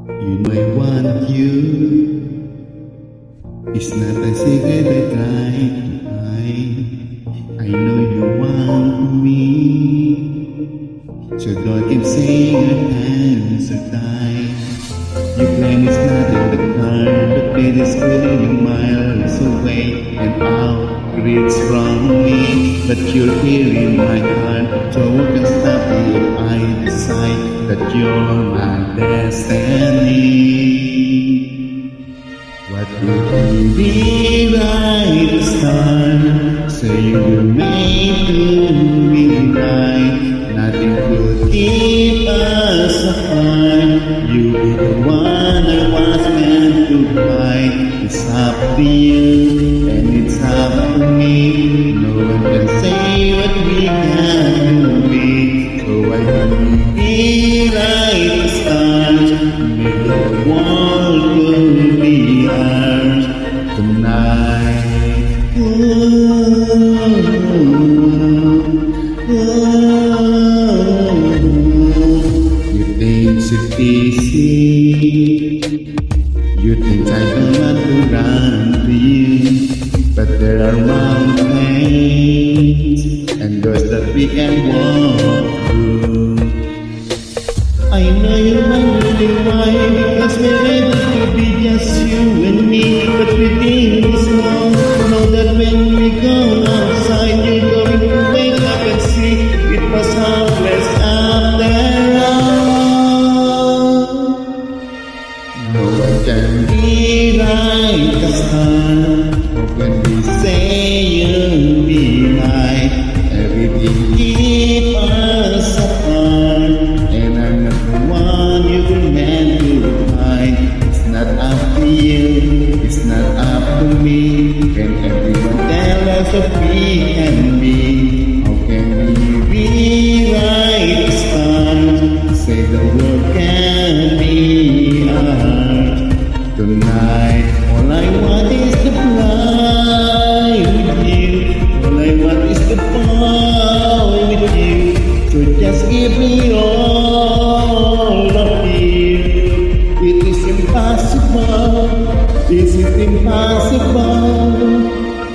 You know I want you. It's not a secret I try to hide. I know you want me. So don't keep saying your hands are tied. You claim it's not in the card, but it is really miles away and out. It's from me, but you're here in my heart. So who can stop me if I decide that you're my destiny? What would you be right to start? Say you were made to be right. Nothing could keep us apart. You be the one I was meant to find. It's up to you and it's up to me. No one can say what we can be. So I will be right to start. Maybe the world could be ours tonight. You think it's easy. You think I don't want to run to you, but there are mountains and doors that we can walk through. I know you wonder why, because we're ready to be just you and me, but within this world, know that when we go outside, you're going to wake up and see it was hopeless after all. No one can be like a star. When we say you'll be right, everything keep us apart. And I'm not the one you were meant to find. It's not up to you, it's not up to me. Can everyone tell us what we can be? How can we be right to start? Say the world can be ours tonight. All I want is to fly with you. All I want is to fall with you. So just give me all of you. It is impossible. Is it impossible?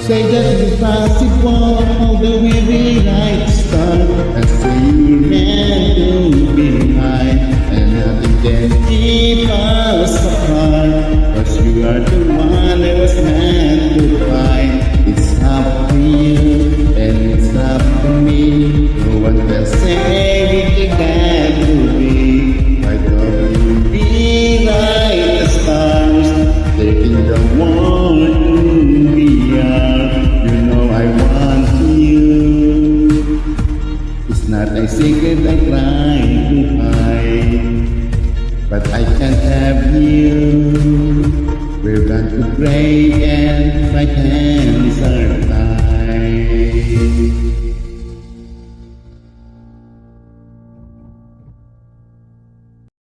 Say that it's possible. How do we rewrite the start? And say you're meant to be mine, and nothing can keep us apart. Cause you are the one I was meant to find. It's up to you and it's up to me. No one can say we can to be. Why don't you be like the stars, taking the world to be ours? You know I want you. It's not a secret I try to hide, but I can't have you. We're bound to break and my hands are tied.